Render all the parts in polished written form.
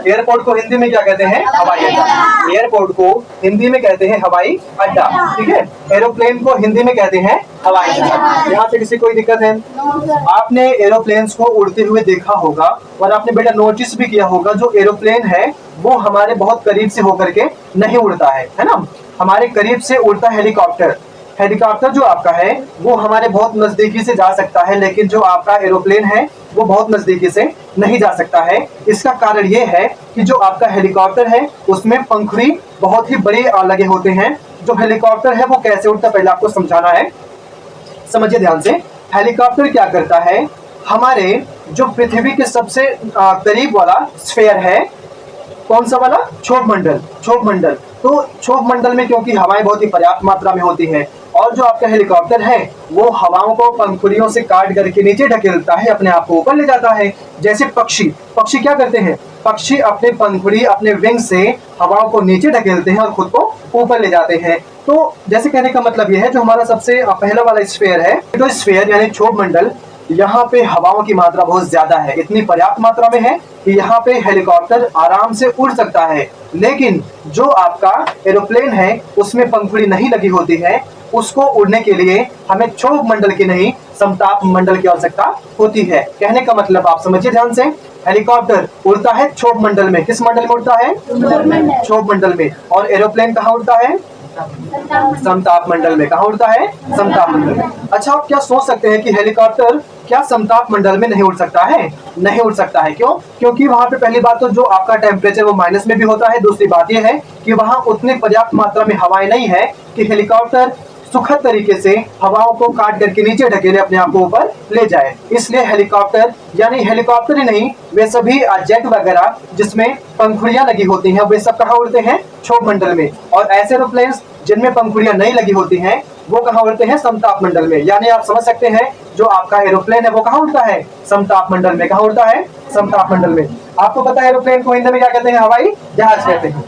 Airport को हिंदी में क्या कहते हैं? हवाई अड्डा। एयरपोर्ट को हिंदी में कहते हैं हवाई अड्डा, ठीक है। एरोप्लेन को हिंदी में कहते हैं हवाई अड्डा। यहाँ से किसी कोई दिक्कत है? आपने एरोप्लेन्स को उड़ते हुए देखा होगा और आपने बेटा नोटिस भी किया होगा, जो एरोप्लेन है वो हमारे बहुत करीब से होकर के नहीं उड़ता है ना। हमारे करीब से उड़ता हेलीकॉप्टर। हेलीकॉप्टर जो आपका है वो हमारे बहुत नजदीकी से जा सकता है, लेकिन जो आपका एरोप्लेन है वो बहुत नजदीकी से नहीं जा सकता है। इसका कारण ये है कि जो आपका हेलीकॉप्टर है उसमें पंखुड़ी बहुत ही बड़े लगे होते हैं। जो हेलीकॉप्टर है वो कैसे उड़ता है पहले आपको समझाना है, समझिए ध्यान से। हेलीकॉप्टर क्या करता है, हमारे जो पृथ्वी के सबसे करीब वाला स्फीयर है, कौन सा वाला? क्षोभ मंडल। क्षोभ मंडल, तो क्षोभ मंडल में क्योंकि हवाएं बहुत ही पर्याप्त मात्रा में होती हैं और जो आपका हेलीकॉप्टर है वो हवाओं को पंखुड़ियों से काट करके नीचे ढकेलता है, अपने आप को ऊपर ले जाता है। जैसे पक्षी क्या करते हैं? पक्षी अपने पंखुड़ी, अपने विंग से हवाओं को नीचे ढकेलते हैं और खुद को ऊपर ले जाते हैं। तो जैसे कहने का मतलब यह है, जो हमारा सबसे पहला वाला स्फीयर है, तो स्फीयर यानी क्षोभ मंडल, यहाँ पे हवाओं की मात्रा बहुत ज्यादा है, इतनी पर्याप्त मात्रा में है कि यहाँ पे हेलीकॉप्टर आराम से उड़ सकता है। लेकिन जो आपका एरोप्लेन है उसमें पंखुड़ी नहीं लगी होती है, उसको उड़ने के लिए हमें क्षोभ मंडल की नहीं समताप मंडल की आवश्यकता होती है। कहने का मतलब आप समझिए ध्यान से, हेलीकॉप्टर उड़ता है क्षोभ मंडल में। किस मंडल में उड़ता है? क्षोभ मंडल में। और एरोप्लेन कहाँ उड़ता है? समताप मंडल में। कहाँ उड़ता है? समताप मंडल में। अच्छा, आप क्या सोच सकते हैं कि हेलीकॉप्टर क्या समताप मंडल में नहीं उड़ सकता है? नहीं उड़ सकता है। क्यों? क्योंकि वहां पे पहली बात तो जो आपका टेम्परेचर वो माइनस में भी होता है। दूसरी बात ये है कि वहां उतनी पर्याप्त मात्रा में हवाएं नहीं है कि हेलीकॉप्टर सुखद तरीके से हवाओं को काट करके नीचे ढकेले अपने आप को ऊपर ले जाए। इसलिए हेलीकॉप्टर, यानी हेलीकॉप्टर ही नहीं, वे सभी जेट वगैरह जिसमें पंखुड़ियां लगी होती हैं वे सब कहाँ उड़ते हैं? क्षोभ मंडल में। और ऐसे एरोप्लेन जिनमें पंखुड़ियां नहीं लगी होती हैं वो कहाँ उड़ते हैं? समताप मंडल में। यानी आप समझ सकते हैं जो आपका एरोप्लेन है वो कहाँ उड़ता है? समताप मंडल में। कहाँ उड़ता है? समताप मंडल में। आपको पता है एरोप्लेन को हिंदी में क्या कहते हैं? हवाई जहाज कहते हैं।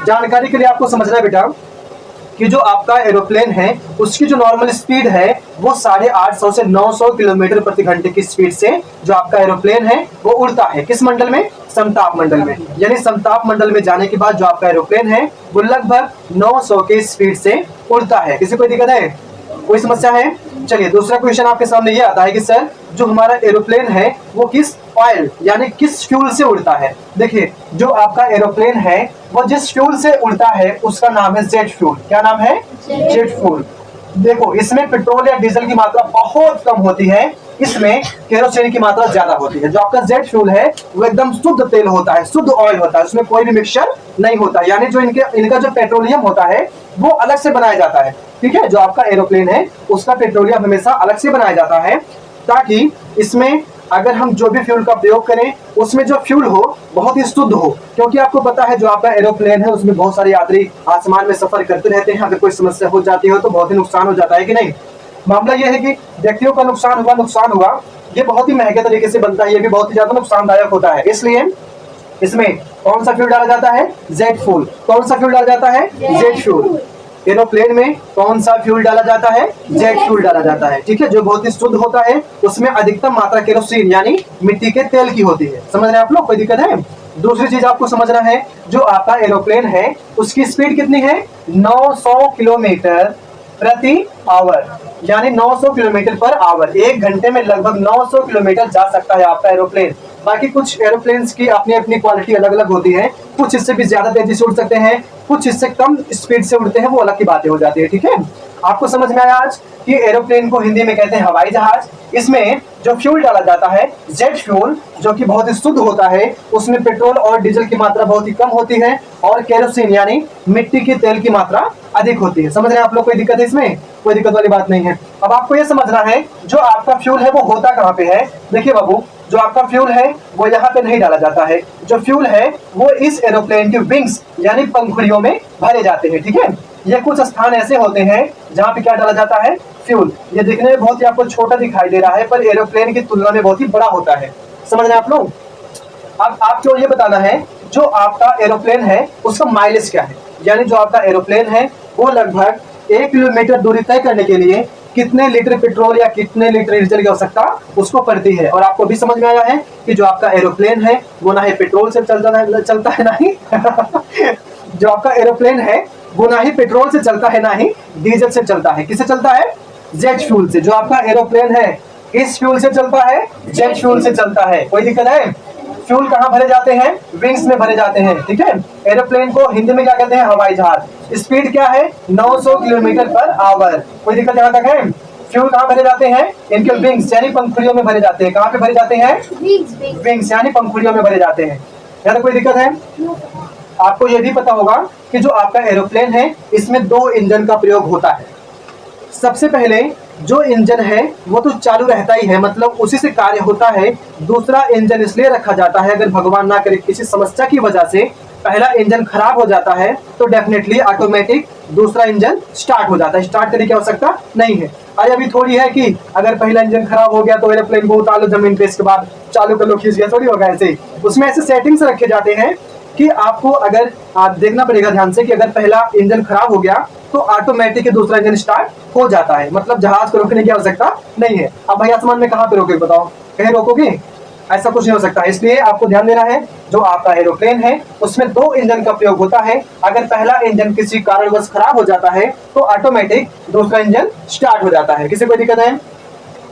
जानकारी के लिए आपको समझना है बेटा कि जो आपका एरोप्लेन है उसकी जो नॉर्मल स्पीड है वो 850 से 900 किलोमीटर प्रति घंटे की स्पीड से जो आपका एरोप्लेन है वो उड़ता है। किस मंडल में? समताप मंडल में। यानी समताप मंडल में जाने के बाद जो आपका एरोप्लेन है वो लगभग 900 की स्पीड से उड़ता है। किसी कोई दिक्कत है? कोई समस्या है? चलिए दूसरा क्वेश्चन आपके सामने ये आता है कि सर जो हमारा एरोप्लेन है वो किस ऑयल यानी किस फ्यूल से उड़ता है? देखिए, जो आपका एरोप्लेन है वो जिस फ्यूल से उड़ता है उसका नाम है जेट फ्यूल। क्या नाम है? Jet fuel. देखो, इसमें पेट्रोल या डीजल की मात्रा बहुत कम होती है, इसमें केरोसिन की मात्रा ज्यादा होती है। जो आपका जेट फ्यूल है वो एकदम शुद्ध तेल होता है, शुद्ध ऑयल होता है, उसमें कोई भी मिक्सचर नहीं होता। यानी जो इनका जो पेट्रोलियम होता है वो अलग से बनाया जाता है, ठीक है। जो आपका एरोप्लेन है उसका पेट्रोलियम हमेशा अलग से बनाया जाता है, ताकि इसमें अगर हम जो भी फ्यूल का प्रयोग करें उसमें जो फ्यूल हो बहुत ही शुद्ध हो। क्योंकि आपको पता है जो आपका एरोप्लेन है उसमें बहुत सारे यात्री आसमान में सफर करते रहते हैं, अगर कोई समस्या हो जाती हो तो बहुत ही नुकसान हो जाता है कि नहीं। मामला यह है कि व्यक्तियों का नुकसान हुआ, ये बहुत ही महंगे तरीके से बनता है, ये भी बहुत ही ज्यादा नुकसानदायक होता है। इसलिए इसमें कौन सा फ्यूल डाला जाता है? Jet fuel. कौन सा फ्यूल डाला जाता है? Jet fuel. एरोप्लेन में कौन सा फ्यूल डाला जाता है? जेट फ्यूल डाला जाता है, ठीक है। जो बहुत ही शुद्ध होता है, उसमें अधिकतम मात्रा केरोसिन यानी मिट्टी के तेल की होती है। समझ रहे हैं आप लोग? कोई दिक्कत है? दूसरी चीज आपको समझना है, जो आपका एरोप्लेन है उसकी स्पीड कितनी है? 900 किलोमीटर प्रति आवर, यानी 900 किलोमीटर पर आवर। एक घंटे में लगभग 900 किलोमीटर जा सकता है आपका एरोप्लेन। बाकी कुछ एरोप्लेन्स की अपनी अपनी क्वालिटी अलग अलग होती है, कुछ इससे भी ज्यादा तेजी से उड़ सकते हैं, कुछ इससे कम स्पीड से उड़ते हैं, वो अलग की बातें हो जाती है, ठीक है। आपको समझ में आया आज कि एरोप्लेन को हिंदी में कहते हैं हवाई जहाज। इसमें जो फ्यूल डाला जाता है जेट फ्यूल, जो कि बहुत ही शुद्ध होता है, उसमें पेट्रोल और डीजल की मात्रा बहुत ही कम होती है और केरोसिन यानी मिट्टी के तेल की मात्रा अधिक होती है। समझ रहे हैं आप लोग? कोई दिक्कत है इसमें? कोई दिक्कत वाली बात नहीं है। अब आपको यह समझना है जो आपका फ्यूल है वो होता कहाँ पे है। देखिए बाबू, जो आपका फ्यूल है वो यहाँ पे नहीं डाला जाता है। जो फ्यूल है वो इस एरोप्लेन के विंग्स यानी पंखुड़ियों में भरे जाते हैं, ठीक है। ये कुछ स्थान ऐसे होते हैं जहाँ पे क्या डाला जाता है? फ्यूल। ये दिखने में बहुत ही आपको छोटा दिखाई दे रहा है पर एरोप्लेन की तुलना में बहुत ही बड़ा होता है। समझ रहे हैं आप लोग? अब आपको ये बताना है जो आपका एरोप्लेन है उसका माइलेज क्या है। यानी जो आपका एरोप्लेन है वो लगभग 1 किलोमीटर दूरी तय करने के लिए कितने लीटर पेट्रोल या कितने लीटर डीजल की आवश्यकता उसको पड़ती है। और आपको भी समझ में आया है कि जो आपका एरोप्लेन है वो ना ही पेट्रोल से चलता है ना ही जो आपका एरोप्लेन है वो ना ही पेट्रोल से चलता है ना ही डीजल से चलता है। किससे चलता है? जेट फ्यूल से। जो आपका एरोप्लेन है किस फ्यूल से चलता है? जेट फ्यूल से चलता है। कोई दिक्कत है? फ्यूल कहाँ भरे जाते हैं? विंग्स में भरे जाते हैं। ठीक है, एरोप्लेन को हिंदी में क्या कहते हैं? हवाई जहाज। स्पीड क्या है? 900 किलोमीटर पर आवर। कोई दिक्कत यहाँ तक है? फ्यूल कहाँ भरे जाते हैं? इनके विंग्स यानी पंखुड़ियों में भरे जाते हैं। कहाँ पे भरे जाते हैं? विंग्स यानी पंखुड़ियों में भरे जाते हैं। यहाँ कोई दिक्कत है? आपको यह भी पता होगा कि जो आपका एरोप्लेन है इसमें 2 इंजन का प्रयोग होता है। सबसे पहले जो इंजन है वो तो चालू रहता ही है, मतलब उसी से कार्य होता है। दूसरा इंजन इसलिए रखा जाता है अगर भगवान ना करे किसी समस्या की वजह से पहला इंजन खराब हो जाता है तो डेफिनेटली ऑटोमेटिक दूसरा इंजन स्टार्ट हो जाता है। स्टार्ट करने की आवश्यकता नहीं है। अरे अभी थोड़ी है कि अगर पहला इंजन खराब हो गया तो एरोप्लेन को उतार लो जमीन पे, इसके बाद चालू कर लो, खींच गया, थोड़ी होगा ऐसे। उसमें ऐसे सेटिंग्स रखे जाते हैं कि आपको अगर आप देखना पड़ेगा ध्यान से कि अगर पहला इंजन खराब हो गया तो ऑटोमेटिक दूसरा इंजन स्टार्ट हो जाता है, मतलब जहाज को रोकने की आवश्यकता नहीं है। अब भाई आसमान में कहाँ पे रोकोगे बताओ? कहीं रोकोगे? ऐसा कुछ नहीं हो सकता। इसलिए आपको ध्यान देना है जो आपका एरोप्लेन है उसमें 2 इंजन का प्रयोग होता है। अगर पहला इंजन किसी कारणवश खराब हो जाता है तो ऑटोमेटिक दूसरा इंजन स्टार्ट हो जाता है। किसी कोई दिक्कत है?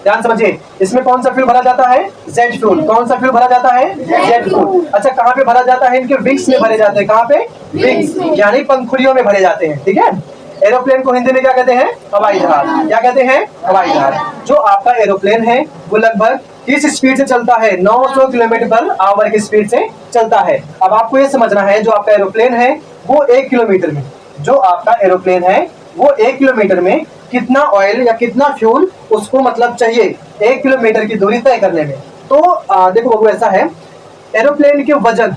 ध्यान समझिए, इसमें कौन सा फ्यूल भरा जाता है? Jet fuel. कौन सा फ्यूल भरा जाता है? Jet fuel. अच्छा, कहाँ पे भरा जाता है? इनके विंग्स में भरे जाते हैं। कहाँ पे? विंग्स यानी पंखुड़ियों में भरे जाते हैं। ठीक है, एरोप्लेन को हिंदी में क्या कहते हैं? हवाई जहाज। क्या कहते हैं? हवाई जहाज। जो आपका एरोप्लेन है वो लगभग किस स्पीड से चलता है? 900 किलोमीटर पर आवर की स्पीड से चलता है। अब आपको ये समझना है जो आपका एरोप्लेन है वो 1 किलोमीटर में, जो आपका एरोप्लेन है वो 1 किलोमीटर में कितना ऑयल या कितना फ्यूल उसको मतलब चाहिए 1 किलोमीटर की दूरी तय करने में। तो देखो बाबू, ऐसा है एरोप्लेन के वजन,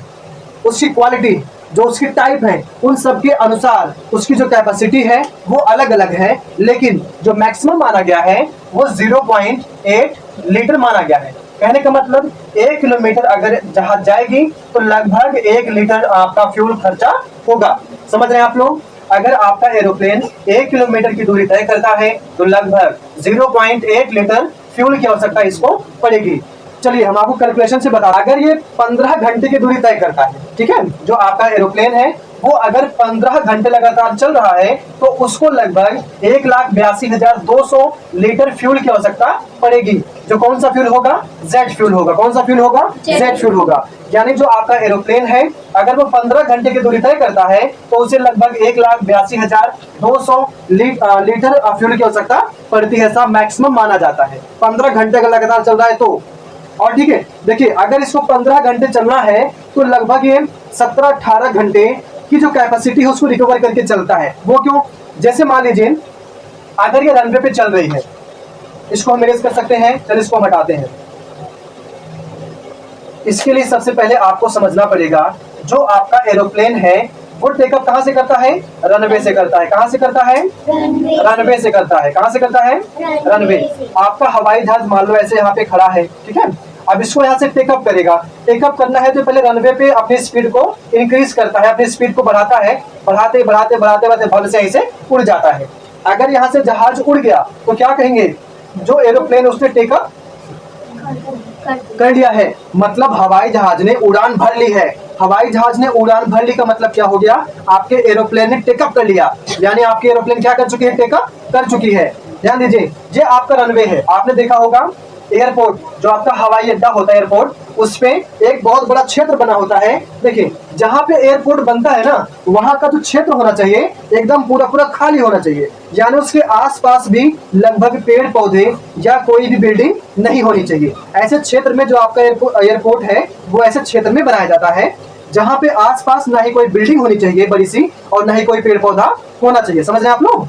उसकी क्वालिटी, जो उसकी टाइप है, उन सब के अनुसार उसकी जो कैपेसिटी है वो अलग अलग है, लेकिन जो मैक्सिमम माना गया है वो 0.8 लीटर माना गया है। कहने का मतलब 1 किलोमीटर अगर जहाज जाएगी तो लगभग 1 लीटर आपका फ्यूल खर्चा होगा। समझ रहे हैं आप लोग? अगर आपका एरोप्लेन 1 किलोमीटर की दूरी तय करता है तो लगभग 0.8 लीटर फ्यूल की आवश्यकता इसको पड़ेगी। चलिए हम आपको कैलकुलेशन से बता, अगर ये 15 घंटे की दूरी तय करता है, ठीक है, जो आपका एरोप्लेन है वो अगर 15 घंटे लगातार चल रहा है तो उसको लगभग 1,82,200 लीटर फ्यूल की आवश्यकता पड़ेगी। जो कौन सा फ्यूल होगा? जेट फ्यूल होगा। कौन सा फ्यूल होगा? जेट फ्यूल होगा। यानी जो आपका एरोप्लेन है अगर वो 15 घंटे की दूरी तय करता है तो उसे लगभग 1,82,200 लीटर फ्यूल की आवश्यकता पड़ती है। ऐसा मैक्सिमम माना जाता है 15 घंटे का लगातार चल रहा है तो। और ठीक है, देखिए अगर इसको 15 घंटे चलना है तो लगभग ये 17-18 घंटे की जो कैपेसिटी है उसको रिकवर करके चलता है। वो क्यों? जैसे मान लीजिए अगर ये रनवे पे चल रही है, इसको हम इरेज कर सकते हैं। चलिए इसको हम हटाते हैं। इसके लिए सबसे पहले आपको समझना पड़ेगा जो आपका एरोप्लेन है वो टेकअप कहां से करता है? रनवे से करता है। कहां से करता है? रनवे से करता है। कहां से करता है? रनवे। आपका हवाई जहाज मान लो ऐसे यहाँ पे खड़ा है, ठीक है, अब इसको यहाँ से टेकअप करेगा। टेकअप करना है तो पहले रनवे पे अपनी स्पीड को इंक्रीज करता है, अपनी स्पीड को बढ़ाता है, बढ़ाते बढ़ाते बढ़ाते बढ़ाते भल से यहीं से उड़ जाता है। अगर यहाँ से जहाज उड़ गया तो क्या कहेंगे? जो एरोप्लेन उसने टेकअप कर लिया है, मतलब हवाई जहाज ने उड़ान भर ली है। हवाई जहाज ने उड़ान भर ली का मतलब क्या हो गया? आपके एरोप्लेन ने टेकअप कर लिया, यानी आपकी एरोप्लेन क्या कर चुकी है? टेकअप कर चुकी है। ध्यान दीजिए, ये आपका रनवे है। आपने देखा होगा एयरपोर्ट, जो आपका हवाई अड्डा होता है एयरपोर्ट, उसमें एक बहुत बड़ा क्षेत्र बना होता है। देखिए जहां पे एयरपोर्ट बनता है ना, वहां का जो क्षेत्र होना चाहिए एकदम पूरा पूरा खाली होना चाहिए, यानी उसके आसपास भी लगभग पेड़ पौधे या कोई भी बिल्डिंग नहीं होनी चाहिए। ऐसे क्षेत्र में जो आपका एयरपोर्ट है वो ऐसे क्षेत्र में बनाया जाता है जहां पे आसपास ना ही कोई बिल्डिंग होनी चाहिए बड़ी सी और ना ही कोई पेड़ पौधा होना चाहिए। समझ रहे हैं आप लोग?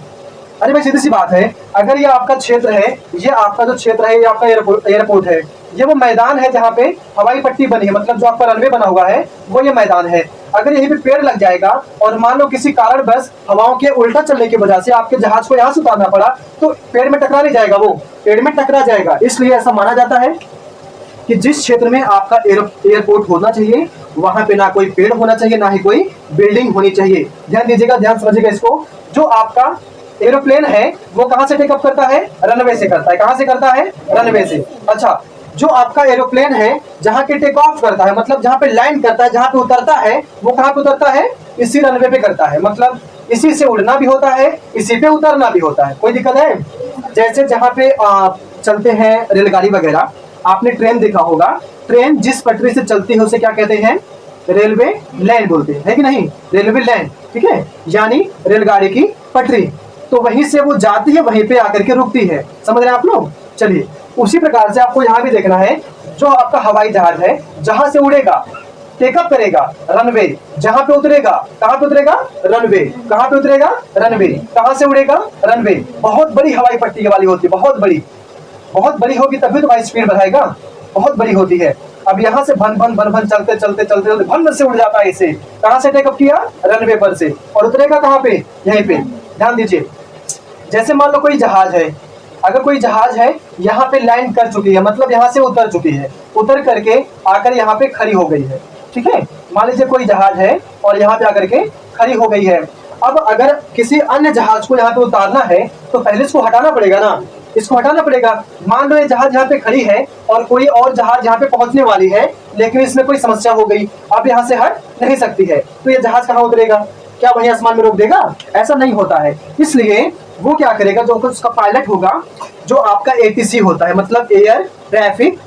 अरे भाई सीधी सी बात है, अगर ये आपका क्षेत्र है, ये आपका जो क्षेत्र है, ये आपका एयरपोर्ट है, ये वो मैदान है जहाँ पे हवाई पट्टी बनी है, मतलब जो आपका रनवे बना हुआ है वो ये मैदान है। अगर यहीं पे पेड़ लग जाएगा और मान लो किसी कारण बस हवाओं के उल्टा चलने की वजह से आपके जहाज को यहाँ से उतारना पड़ा तो पेड़ में टकरा नहीं जाएगा, वो पेड़ में टकरा जाएगा। इसलिए ऐसा माना जाता है कि जिस क्षेत्र में आपका एयरपोर्ट होना चाहिए वहां पे ना कोई पेड़ होना चाहिए, ना ही कोई बिल्डिंग होनी चाहिए। ध्यान दीजिएगा, ध्यान समझिएगा इसको। जो आपका एरोप्लेन है वो कहाँ से टेकअप करता है? रनवे से करता है। कहाँ से करता है? रनवे से। अच्छा, जो आपका एरोप्लेन है जहाँ के टेक ऑफ करता है, मतलब जहाँ पे लैंड करता है, जहाँ पे उतरता है, वो कहाँ पे उतरता है? इसी रनवे पे करता है। मतलब इसी से उड़ना भी होता है, इसी पे उतरना भी होता है। कोई दिक्कत है? जैसे जहाँ पे चलते हैं रेलगाड़ी वगैरह, आपने ट्रेन देखा होगा, ट्रेन जिस पटरी से चलती है उसे क्या कहते हैं? रेलवे लाइन बोलते हैं, है कि नहीं? रेलवे लाइन, ठीक है, यानी रेलगाड़ी की पटरी। तो वहीं से वो जाती है, वहीं पे आकर के रुकती है। समझ रहे हैं आप लोग? चलिए, उसी प्रकार से आपको यहाँ भी देखना है, जो आपका हवाई जहाज है जहां से उड़ेगा, टेकअप करेगा रनवे, जहां पे उतरेगा, कहां पे उतरेगा? रनवे। कहां पे उतरेगा? रनवे। कहां से उड़ेगा? रनवे। बहुत बड़ी हवाई पट्टी वाली होती है, बहुत बड़ी, बहुत बड़ी होगी तभी तो भाई स्पीड बढ़ाएगा, बहुत बड़ी होती है। अब यहाँ से भन भन भन भन चलते चलते चलते चलते भन से उड़ जाता है। इसे कहां से टेकअप किया? रनवे पर से, और उतरेगा कहां पे? यहीं पे। ध्यान दीजिए, जैसे मान लो कोई जहाज है, अगर कोई जहाज है यहाँ पे लैंड कर चुकी है, मतलब यहाँ से उतर चुकी है, उतर करके आकर यहाँ पे खड़ी हो गई है, ठीक है। मान लीजिए कोई जहाज है और यहाँ पे आकर के खड़ी हो गई है। अब अगर किसी अन्य जहाज को यहाँ पे उतारना है तो पहले इसको हटाना पड़ेगा ना, इसको हटाना पड़ेगा। मान लो ये जहाज यहाँ पे खड़ी है और कोई और जहाज यहाँ पे पहुंचने वाली है, लेकिन इसमें कोई समस्या हो गई, अब यहाँ से हट नहीं सकती है, तो ये जहाज कहाँ उतरेगा? क्या वहीं आसमान में रोक देगा? ऐसा नहीं होता है। इसलिए वो क्या करेगा, जो उसका पायलट होगा, जो आपका एटीसी होता है, मतलब air traffic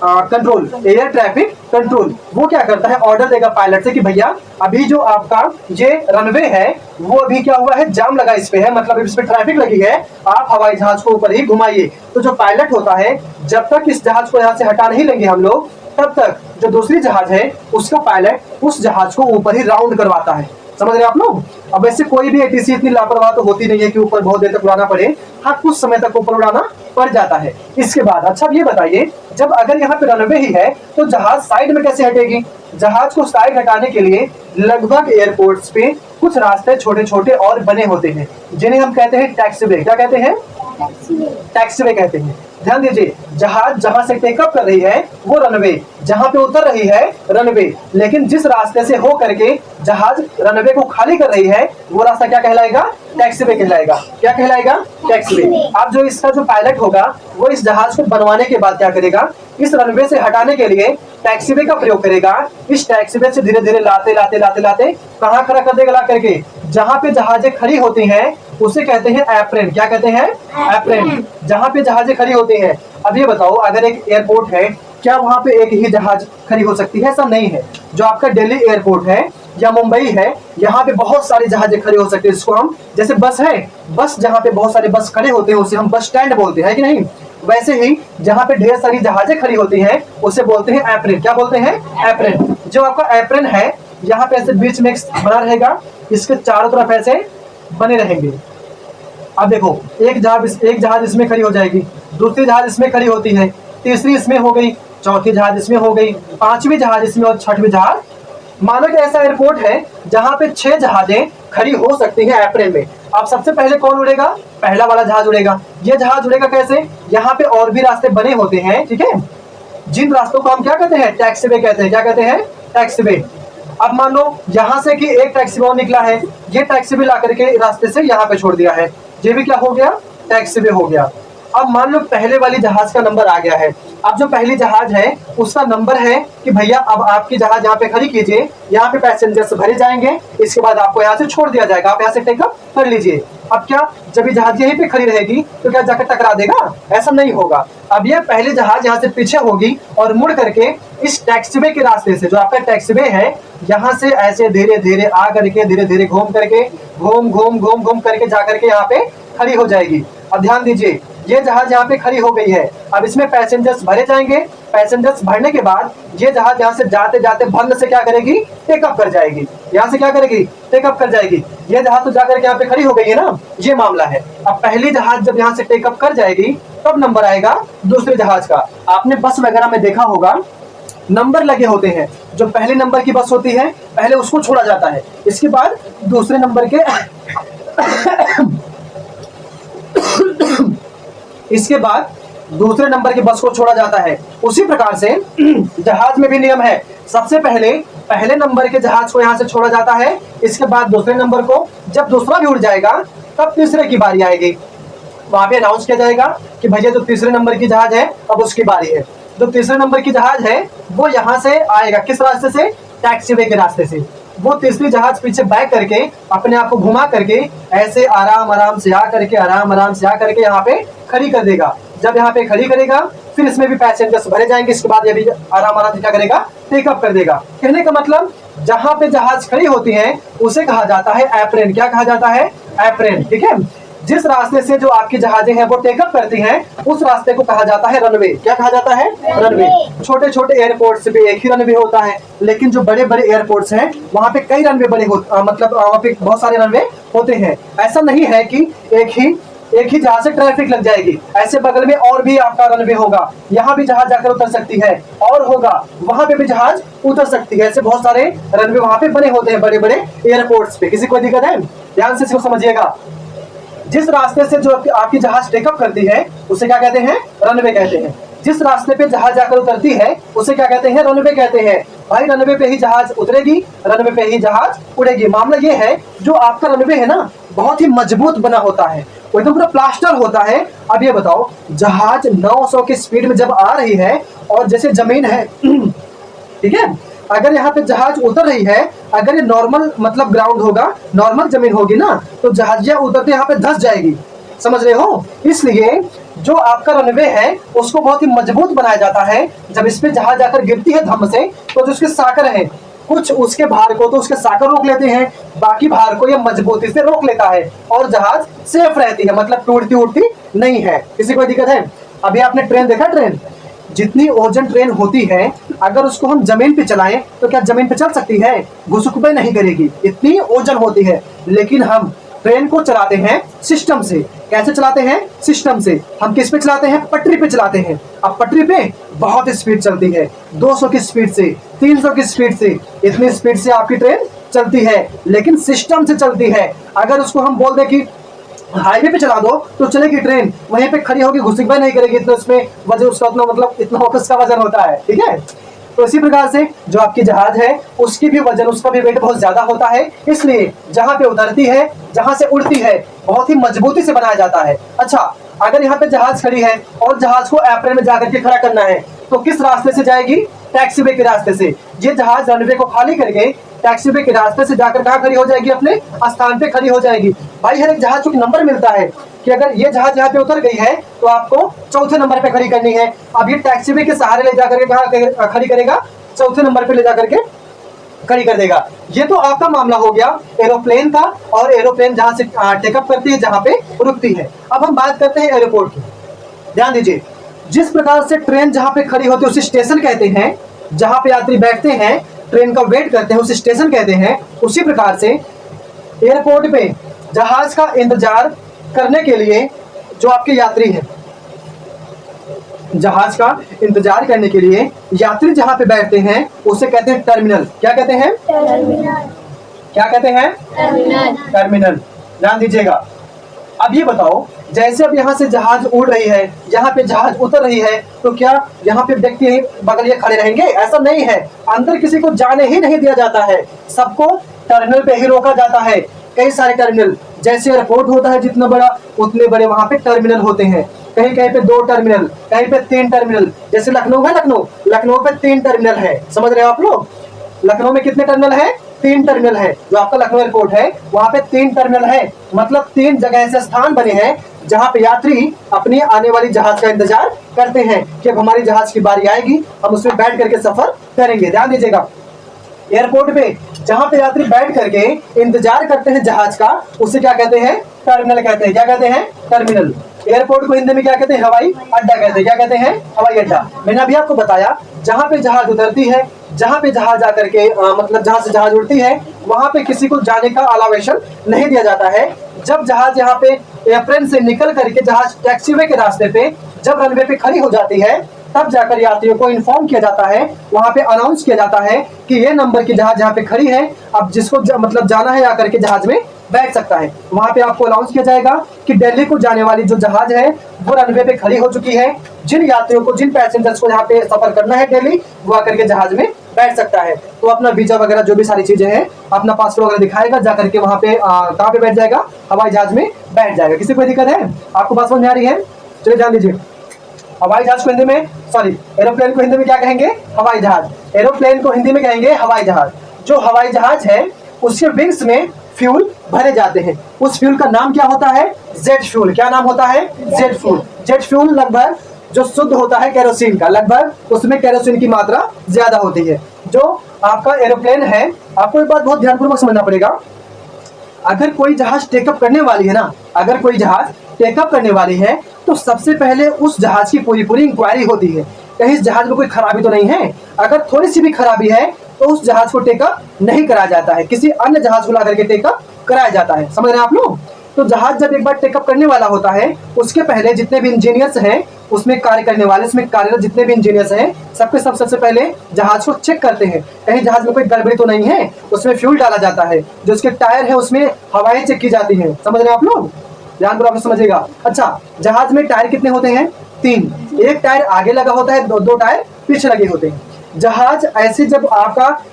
control, air traffic control, वो क्या करता है? ऑर्डर देगा पायलट से कि भैया अभी जो आपका ये रनवे है वो अभी क्या हुआ है? जाम लगा इस पे है, मतलब इस पे ट्रैफिक लगी है, आप हवाई जहाज को ऊपर ही घुमाइए। तो जो पायलट होता है, जब तक इस जहाज को यहाँ से हटा नहीं लेंगे हम लोग, तब तक जो दूसरी जहाज है उसका पायलट उस जहाज को ऊपर ही राउंड करवाता है। समझ रहे हैं आप लोग? अब वैसे कोई भी एटीसी इतनी लापरवाह तो होती नहीं है कि ऊपर बहुत देर तक उड़ाना पड़े, हाँ कुछ समय तक ऊपर उड़ाना पड़ जाता है। इसके बाद अच्छा ये बताइए, जब अगर यहाँ पे रनवे ही है तो जहाज साइड में कैसे हटेगी? जहाज को साइड हटाने के लिए लगभग एयरपोर्ट्स पे कुछ रास्ते छोटे छोटे और बने होते हैं, जिन्हें हम कहते हैं टैक्सीवे। क्या कहते हैं? टैक्सीवे कहते हैं। ध्यान दीजिए, जहाज जहां से टेकअप कर रही है वो रनवे, जहां पे उतर रही है रनवे, लेकिन जिस रास्ते से हो करके जहाज रनवे को खाली कर रही है वो रास्ता क्या कहलाएगा? टैक्सीवे कहलाएगा। क्या कहलाएगा? टैक्सीवे। अब जो इसका जो पायलट होगा वो इस जहाज को बनवाने के बाद क्या करेगा? इस रनवे से हटाने के लिए टैक्सीवे का प्रयोग करेगा। इस टैक्सीवे से धीरे धीरे लाते लाते लाते लाते कहाँ खड़ा कर देगा? ला करके जहां पे जहाजें खड़ी होती हैं उसे कहते हैं एप्रेन। क्या कहते हैं? एप्रेन। जहां पे जहाजें खड़ी होती हैं। अब ये बताओ, अगर एक एयरपोर्ट है, क्या वहां पे एक ही जहाज खड़ी हो सकती है? ऐसा नहीं है। जो आपका दिल्ली एयरपोर्ट है या मुंबई है, यहाँ पे बहुत सारी जहाजें खड़ी हो सकती है। इसको हम, जैसे बस है, बस जहाँ पे बहुत सारे बस खड़े होते हैं उसे हम बस स्टैंड बोलते हैं, कि नहीं? वैसे ही जहाँ पे ढेर सारी जहाजें खड़ी होती हैं उसे बोलते हैं एप्रेन। क्या बोलते हैं? एप्रेन। जो आपका एप्रेन है यहाँ पे ऐसे बीच में बना रहेगा, इसके चारों तरफ ऐसे बने रहेंगे। अब देखो, एक जहाज इसमें खड़ी हो जाएगी, दूसरी जहाज इसमें खड़ी होती है, तीसरी इसमें हो गई, चौथी जहाज इसमें हो गई, पांचवी जहाज इसमें और छठवीं जहाज। मानो कि ऐसा एयरपोर्ट है जहां पे 6 जहाजें खड़ी हो सकती हैं एप्रेन में। अब सबसे पहले कौन उड़ेगा? पहला वाला जहाज उड़ेगा। ये जहाज उड़ेगा कैसे? यहाँ पे और भी रास्ते बने होते हैं, ठीक है, जिन रास्तों को हम क्या कहते हैं? टैक्सीवे कहते हैं। क्या कहते हैं? टैक्सीवे। अब मान लो यहाँ से कि एक टैक्सीवे निकला है, ये टैक्सीवे ला करके रास्ते से यहाँ पे छोड़ दिया है, ये भी क्या हो गया? टैक्सीवे हो गया। अब मान लो पहले वाली जहाज का नंबर आ गया है। अब जो पहली जहाज है उसका नंबर है कि भैया अब आपकी जहाज यहाँ पे खड़ी कीजिए, यहाँ पे पैसेंजर्स भरे जाएंगे, इसके बाद आपको यहाँ से छोड़ दिया जाएगा, आप यहाँ से टेकअप कर लीजिए। अब क्या, जब ये जहाज यहीं पे खड़ी रहेगी तो क्या जाकर टकरा देगा? ऐसा नहीं होगा। अब ये पहली जहाज यहाँ से पीछे होगी और मुड़ करके इस टैक्सीवे के रास्ते से, जो आपका टैक्सीवे है, यहाँ से ऐसे धीरे धीरे आ करके धीरे धीरे घूम करके घूम घूम घूम घूम करके जा करके यहाँ पे खड़ी हो जाएगी। अब ध्यान दीजिए, ये जहाज यहाँ पे खड़ी हो गई है, अब इसमें पैसेंजर्स भरे जाएंगे। पैसेंजर्स भरने के बाद ये जहाज यहाँ से जाते जाते भंग से क्या करेगी? टेकअप कर जाएगी। यहाँ से क्या करेगी? टेकअप कर जाएगी। ये जहाज तो जाकर के यहाँ पे खड़ी हो गई है ना, ये मामला है। अब पहली जहाज जब यहाँ से टेकअप कर जाएगी तब नंबर आएगा दूसरे जहाज का। आपने बस वगैरह में देखा होगा, नंबर लगे होते हैं। जो पहले नंबर की बस होती है पहले उसको छोड़ा जाता है, इसके बाद दूसरे नंबर के इसके बाद दूसरे नंबर की बस को छोड़ा जाता है। उसी प्रकार से जहाज में भी नियम है, सबसे पहले पहले नंबर के जहाज को यहाँ से छोड़ा जाता है, इसके बाद दूसरे नंबर को, जब दूसरा भी उड़ जाएगा तब तीसरे की बारी आएगी। वहां पे अनाउंस किया जाएगा कि भैया जो तीसरे नंबर की जहाज है अब उसकी बारी है। जो तीसरे नंबर की जहाज है वो यहाँ से आएगा, किस रास्ते से? टैक्सीवे के रास्ते से। वो तीसरी जहाज पीछे बैक करके अपने आप को घुमा करके ऐसे आराम आराम से आ करके यहाँ पे खड़ी कर देगा। जब यहाँ पे खड़ी करेगा फिर इसमें भी पैसेंजर्स भरे जाएंगे, इसके बाद ये भी आराम आराम से क्या करेगा? टेकअप कर देगा। कहने का मतलब जहाँ पे जहाज खड़ी होती है उसे कहा जाता है एप्रेन। क्या कहा जाता है? एप्रेन। ठीक है। जिस रास्ते से जो आपकी जहाजें हैं वो टेकअप करती हैं उस रास्ते को कहा जाता है रनवे। क्या कहा जाता है? रनवे। छोटे छोटे एयरपोर्ट्स पे एक ही रनवे होता है, लेकिन जो बड़े बड़े एयरपोर्ट्स हैं वहां पे कई रनवे मतलब वहां पे बहुत सारे रनवे होते हैं। ऐसा नहीं है कि एक ही जहाज से ट्रैफिक लग जाएगी, ऐसे बगल में और भी आपका रनवे होगा, यहाँ भी जहाज जाकर उतर सकती है, और होगा वहां पे भी जहाज उतर सकती है। ऐसे बहुत सारे रनवे वहां पे बने होते हैं बड़े बड़े एयरपोर्ट्स पे। किसी को दिक्कत है? ध्यान से इसको समझिएगा। जिस रास्ते से जो आपकी जहाज टेकअप करती है उसे क्या कहते हैं? रनवे कहते हैं। जिस रास्ते पे जहाज जाकर उतरती है उसे क्या कहते हैं? रनवे कहते हैं। भाई रनवे पे ही जहाज उतरेगी, रनवे पे ही जहाज उड़ेगी। मामला ये है जो आपका रनवे है ना बहुत ही मजबूत बना होता है, वो एकदम पूरा प्लास्टर होता है। अब ये बताओ जहाज 900 की स्पीड में जब आ रही है और जैसे जमीन है ठीक है, अगर यहाँ पे जहाज उतर रही है, अगर ये नॉर्मल मतलब ग्राउंड होगा, नॉर्मल जमीन होगी ना, तो जहाजिया उतरते यहाँ पे धंस जाएगी। समझ रहे हो? इसलिए जो आपका रनवे है उसको बहुत ही मजबूत बनाया जाता है। जब इस पे जहाज जाकर गिरती है धम से, तो जो उसके साकर है कुछ उसके भार को तो उसके साकर रोक लेते हैं, बाकी भार को ये मजबूती से रोक लेता है और जहाज सेफ रहती है, मतलब टूटती उड़ती नहीं है। किसी को दिक्कत है? अभी आपने ट्रेन देखा? ट्रेन जितनी ओजन ट्रेन होती है अगर उसको हम जमीन पे चलाएं तो क्या जमीन पे चल सकती है? घुसुकबे नहीं करेगी, इतनी ओजन होती है। लेकिन हम ट्रेन को चलाते हैं सिस्टम से। कैसे चलाते हैं? सिस्टम से। हम किस पे चलाते हैं? पटरी पे चलाते हैं। अब पटरी पे बहुत स्पीड चलती है, 200 की स्पीड से, 300 की स्पीड से, इतनी स्पीड से आपकी ट्रेन चलती है, लेकिन सिस्टम से चलती है। अगर उसको हम बोल दें कि हाईवे पे चला दो तो चलेगी ट्रेन, वहीं पे खड़ी होगी, घुसुकबे नहीं करेगी, इतना उसमें वजन उसका उतना मतलब इतना उसका वजन होता है। ठीक है। तो इसी प्रकार से जो आपकी जहाज है उसकी भी वजन, उसका भी वेट बहुत ज्यादा होता है, इसलिए जहां पे उतरती है, जहां से उड़ती है, बहुत ही मजबूती से बनाया जाता है। अच्छा, अगर यहाँ पे जहाज खड़ी है और जहाज को एप्रेन में जाकर के खड़ा करना है तो किस रास्ते से जाएगी? टैक्सीवे के रास्ते से। ये जहाज रनवे को खाली करके टैक्सीवे के रास्ते से जाकर कहाँ खड़ी हो जाएगी? अपने स्थान पे खड़ी हो जाएगी। भाई हर एक जहाज को नंबर मिलता है कि अगर ये जहाज यहाँ पे उतर गई है तो आपको चौथे नंबर पे खड़ी करनी है। अब ये टैक्सीवे के सहारे ले जाकर के कहाँ खड़ी करेगा? चौथे नंबर पे ले जाकर के खड़ी कर देगा। ये तो आपका मामला हो गया एरोप्लेन का, और एरोप्लेन जहां से टेकअप करती है, जहां पे रुकती है। अब हम बात करते हैं एयरपोर्ट की। ध्यान दीजिए, जिस प्रकार से ट्रेन जहां पे खड़ी होती है उसे स्टेशन कहते हैं, जहां पे यात्री बैठते हैं ट्रेन का वेट करते हैं उसे स्टेशन कहते हैं। उसी प्रकार से एयरपोर्ट पे जहाज का इंतजार करने के लिए जो आपके यात्री हैं, जहाज का इंतजार करने के लिए यात्री जहां पे बैठते हैं उसे कहते हैं टर्मिनल। क्या कहते हैं? टर्मिनल। क्या कहते हैं? टर्मिनल। टर्मिनल। ध्यान दीजिएगा। अब ये बताओ, जैसे अब यहाँ से जहाज उड़ रही है, यहाँ पे जहाज उतर रही है, तो क्या यहाँ पे व्यक्ति बगल ये खड़े रहेंगे? ऐसा नहीं है। अंदर किसी को जाने ही नहीं दिया जाता है, सबको टर्मिनल पे ही रोका जाता है। कई सारे टर्मिनल, जैसे एयरपोर्ट होता है जितना बड़ा, उतने बड़े वहां पे टर्मिनल होते हैं। कहीं कहीं पे 2 टर्मिनल, कहीं पे 3 टर्मिनल। जैसे लखनऊ है, लखनऊ पे 3 टर्मिनल है। समझ रहे हो आप लोग? लखनऊ में कितने टर्मिनल है? 3 टर्मिनल है। जो आपका लखनऊ एयरपोर्ट है वहां पे 3 टर्मिनल है, मतलब 3 जगह ऐसे स्थान बने हैं जहां पे यात्री अपनी आने वाली जहाज का इंतजार करते हैं कि अब हमारी जहाज की बारी आएगी, हम उसमें बैठ करके सफर करेंगे। ध्यान दीजिएगा, एयरपोर्ट पे जहां पे यात्री बैठ करके इंतजार करते हैं जहाज का, उसे क्या कहते हैं? टर्मिनल कहते हैं। क्या कहते हैं? टर्मिनल। एयरपोर्ट को हिंदी में क्या कहते हैं? हवाई अड्डा कहते हैं। क्या कहते हैं? हवाई अड्डा। मैंने अभी आपको बताया जहां पे जहाज उतरती है, जहां पे जहाज आकर के मतलब जहां से जहाज उड़ती है, वहां पे किसी को जाने का अलावेशन नहीं दिया जाता है। जब जहाज यहाँ पे एप्रेन से निकल करके जहाज टैक्सीवे के रास्ते पे जब रनवे पे खड़ी हो जाती है, तब जाकर यात्रियों को इन्फॉर्म किया जाता है, वहां पे अनाउंस किया जाता है कि ये नंबर की जहाज यहाँ पे खड़ी है, अब जिसको मतलब जाना है आकर के जहाज में बैठ सकता है। वहां पे आपको अनाउंस किया जाएगा कि दिल्ली को जाने वाली जो जहाज है वो रनवे पे खड़ी हो चुकी है। जिन यात्रियों को, जिन पैसेंजर्स को यहाँ पे सफर करना है दिल्ली, वो आकर के जहाज में बैठ सकता है। तो अपना वीजा वगैरह जो भी सारी चीजें हैं, अपना पासपोर्ट वगैरह दिखाएगा, जा करके वहां पे कहाँ पे बैठ जाएगा, हवाई जहाज में बैठ जाएगा। किसी कोई दिक्कत है? आपको बात समझ में आ रही है? चलिए ध्यान दीजिए। हवाई जहाज को हिंदी में, सॉरी, एरोप्लेन को हिंदी में क्या कहेंगे? हवाई जहाज। एरोप्लेन को हिंदी में कहेंगे हवाई जहाज। जो हवाई जहाज है उसके विंग्स में फ्यूल भरे जाते हैं। उस फ्यूल का नाम क्या होता है? Jet fuel. क्या नाम होता है? Jet fuel. जेट फ्यूल लगभग जो शुद्ध होता है केरोसिन का, लगभग उसमें केरोसिन की मात्रा ज्यादा होती है। जो आपका एरोप्लेन है, आपको एक बात बहुत ध्यानपूर्वक समझना पड़ेगा। अगर कोई जहाज टेकअप करने वाली है ना, अगर कोई जहाज टेकअप करने वाली है तो सबसे पहले उस जहाज की पूरी पूरी इंक्वायरी होती है, कहीं इस जहाज में कोई खराबी तो नहीं है। अगर थोड़ी सी भी खराबी है तो उस जहाज को टेकअप नहीं कराया जाता है, किसी अन्य जहाज को ला करके टेकअप कराया जाता है। समझ रहे हैं आप लोग? तो जहाज जब एक बार टेकअप करने वाला होता है, उसके पहले जितने भी इंजीनियर्स हैं, उसमें कार्य करने वाले, उसमें कार्यरत जितने भी इंजीनियर्स हैं, सबसे पहले जहाज को चेक करते हैं, कहीं जहाज में कोई गड़बड़ी तो नहीं है। उसमें फ्यूल डाला जाता है, जो उसके टायर है उसमें हवाएं चेक की जाती हैं। समझ रहे हैं आप लोग? ध्यानपूर्वक समझिएगा। अच्छा, जहाज में टायर कितने होते हैं? 3। एक टायर आगे लगा होता है, दो टायर पीछे लगे होते हैं। जहाज ऐसे जब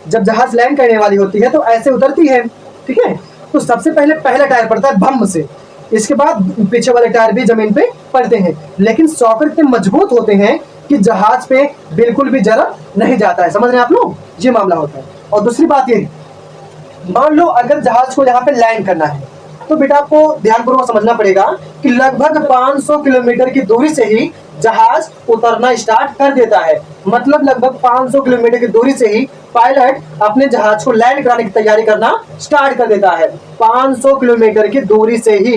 जहाज लैंड करने वाली होती है तो ऐसे उतरती है, ठीक है? तो सबसे पहले पहला टायर पड़ता है भम से, इसके बाद पीछे वाले टायर भी जमीन पे पड़ते हैं। लेकिन सॉकर इतने मजबूत होते हैं कि जहाज पे बिल्कुल भी जरा नहीं जाता है। समझ रहे हैं आप लोग? ये मामला होता है। और दूसरी बात ये, मान लो अगर जहाज को यहाँ पे लैंड करना है तो बेटा आपको ध्यानपूर्वक समझना पड़ेगा कि लगभग 500 किलोमीटर की दूरी से ही जहाज उतरना स्टार्ट कर देता है। मतलब लगभग 500 किलोमीटर की दूरी से ही पायलट अपने जहाज को लैंड कराने की तैयारी करना स्टार्ट कर देता है। 500 किलोमीटर की दूरी से ही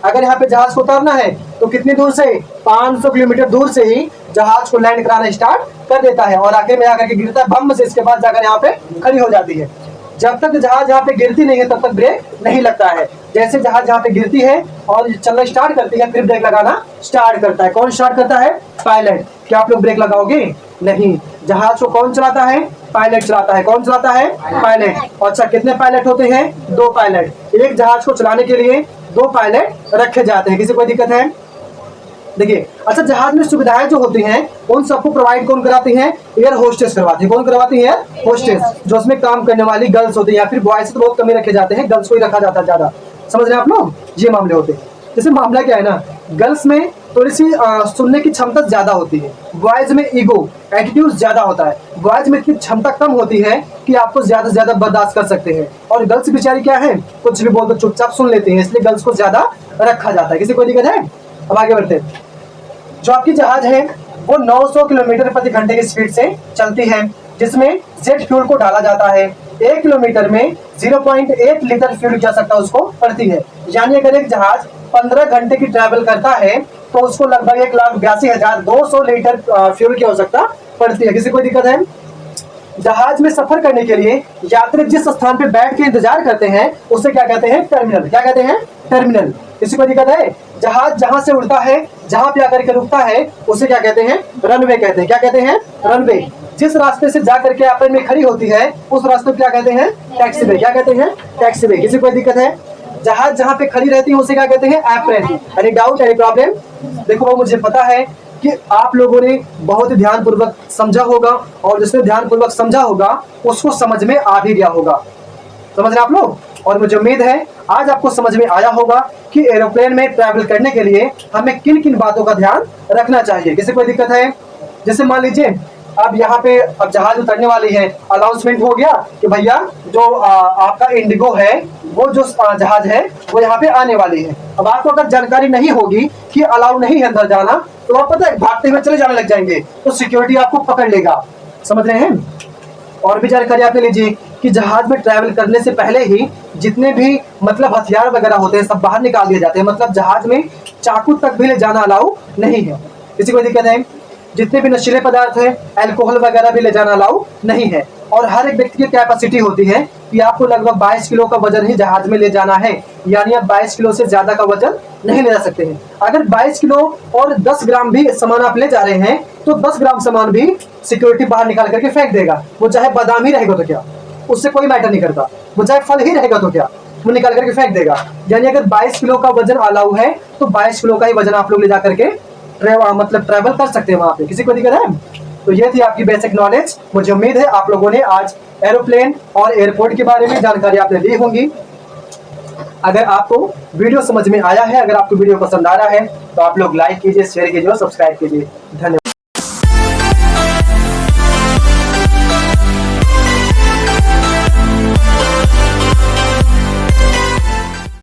अगर यहाँ पे जहाज को उतारना है तो कितनी दूर से? 500 किलोमीटर दूर से ही जहाज को लैंड कराना स्टार्ट कर देता है और आखिर में आकर के गिरता है बम से, इसके बाद जाकर यहाँ पे खड़ी हो जाती है। जब तक जहाज यहाँ पे गिरती नहीं है तब तक ब्रेक नहीं लगता है। जैसे जहाज यहाँ पे गिरती है और चलना स्टार्ट करती है, फिर ब्रेक लगाना स्टार्ट करता है। कौन स्टार्ट करता है? पायलट। क्या आप लोग ब्रेक लगाओगे? नहीं। जहाज को कौन चलाता है? पायलट चलाता है। कौन चलाता है? पायलट। अच्छा, कितने पायलट होते हैं? 2 पायलट। एक जहाज को चलाने के लिए 2 पायलट रखे जाते हैं। किसी कोई दिक्कत है? देखिए, अच्छा, जहाज में सुविधाएं जो होती हैं उन सबको प्रोवाइड कौन कराती है? एयर होस्टेस करवाती है। कौन करवाती है? होस्टेस। जो उसमें काम करने वाली गर्ल्स होती है, या फिर बॉयज तो बहुत कम ही रखे जाते हैं, गर्ल्स को ही रखा जाता है ज्यादा। समझ रहे हैं आप लोग? ये मामले होते हैं। जैसे मामला क्या है ना, गर्ल्स में थोड़ी सी सुनने की क्षमता ज्यादा होती है, बॉयज में ईगो एटीट्यूड ज्यादा होता है। बॉयज में इतनी क्षमता कम होती है कि आपको ज्यादा से ज्यादा बर्दाश्त कर सकते हैं, और गर्ल्स बेचारी क्या है, कुछ भी बोल तो चुपचाप सुन लेते हैं, इसलिए गर्ल्स को ज्यादा रखा जाता है। किसी कोई दिक्कत है? अब आगे बढ़ते हैं। जो आपकी जहाज है वो 900 किलोमीटर प्रति घंटे की स्पीड से चलती है, जिसमें जेट फ्यूल को डाला जाता है। 1 किलोमीटर में 0.8 लीटर फ्यूल की आवश्यकता उसको पड़ती है। यानी अगर एक जहाज 15 घंटे की ट्रैवल करता है तो उसको लगभग 1,82,200 लीटर फ्यूल की आवश्यकता पड़ती है। किसी कोई दिक्कत है? जहाज में सफर करने के लिए यात्री जिस स्थान पे बैठ के इंतजार करते हैं उसे क्या कहते हैं? टर्मिनल। क्या कहते हैं? टर्मिनल। किसी को दिक्कत है? जहाज जहां से उड़ता है, जहां पे आकर के रुकता है, उसे क्या कहते हैं? रनवे कहते हैं। क्या कहते हैं? रनवे। जिस रास्ते से जा करके एप्रिल में खड़ी होती है उस रास्ते को क्या कहते हैं? टैक्सीवे। क्या कहते हैं? टैक्सीवे। किसी को दिक्कत है? जहाज जहां पे खड़ी रहती है उसे क्या कहते हैं? April. Any doubt, any problem? देखो, वो मुझे पता है कि आप लोगों ने बहुत ध्यान पूर्वक समझा होगा, और जिसने ध्यान पूर्वक समझा होगा उसको समझ में आ भी गया होगा। समझ रहे आप लोग? और मुझे उम्मीद है आज आपको समझ में आया होगा कि एरोप्लेन में ट्रैवल करने के लिए हमें किन किन बातों का ध्यान रखना चाहिए। किसी कोई दिक्कत है? जैसे मान लीजिए अब यहाँ पे अब जहाज उतरने वाली है, अनाउंसमेंट हो गया कि भैया जो आपका इंडिगो है, वो जो जहाज है वो यहाँ पे आने वाली है। अब आपको अगर जानकारी नहीं होगी कि अलाउ नहीं है अंदर जाना, तो आप पता है भागते हुए चले जाने लग जाएंगे, तो सिक्योरिटी आपको पकड़ लेगा। समझ रहे हैं? और भी जानकारी आप ले लीजिए कि जहाज में ट्रैवल करने से पहले ही जितने भी मतलब हथियार वगैरह होते हैं सब बाहर निकाल दिए जाते हैं। मतलब जहाज में चाकू तक भी ले जाना अलाउ नहीं है। किसी को दिक्कत है? जितने भी नशीले पदार्थ हैं, अल्कोहल वगैरह भी ले जाना अलाउ नहीं है। और हर एक व्यक्ति की कैपेसिटी होती है कि आपको लगभग 22 किलो का वजन ही जहाज में ले जाना है, यानी आप 22 किलो से ज्यादा का वजन नहीं ले जा सकते हैं। अगर 22 किलो और 10 ग्राम भी सामान आप ले जा रहे हैं तो 10 ग्राम सामान भी सिक्योरिटी बाहर निकाल करके फेंक देगा। वो चाहे बादाम ही रहेगा तो क्या, उससे कोई मैटर नहीं करता। वो चाहे फल ही रहेगा तो क्या, वो निकाल करके फेंक देगा। यानी अगर 22 किलो का वजन अलाउ है तो 22 किलो का ही वजन आप लोग ले जा करके ट्रैवल कर सकते हैं वहां पे। किसी को दिक्कत है? तो ये थी आपकी बेसिक नॉलेज। मुझे उम्मीद है आप लोगों ने आज एरोप्लेन और एयरपोर्ट के बारे में जानकारी आपने ली होंगी। अगर आपको वीडियो समझ में आया है, अगर आपको वीडियो पसंद आ रहा है, तो आप लोग लाइक कीजिए, शेयर कीजिए और सब्सक्राइब कीजिए। धन्यवाद।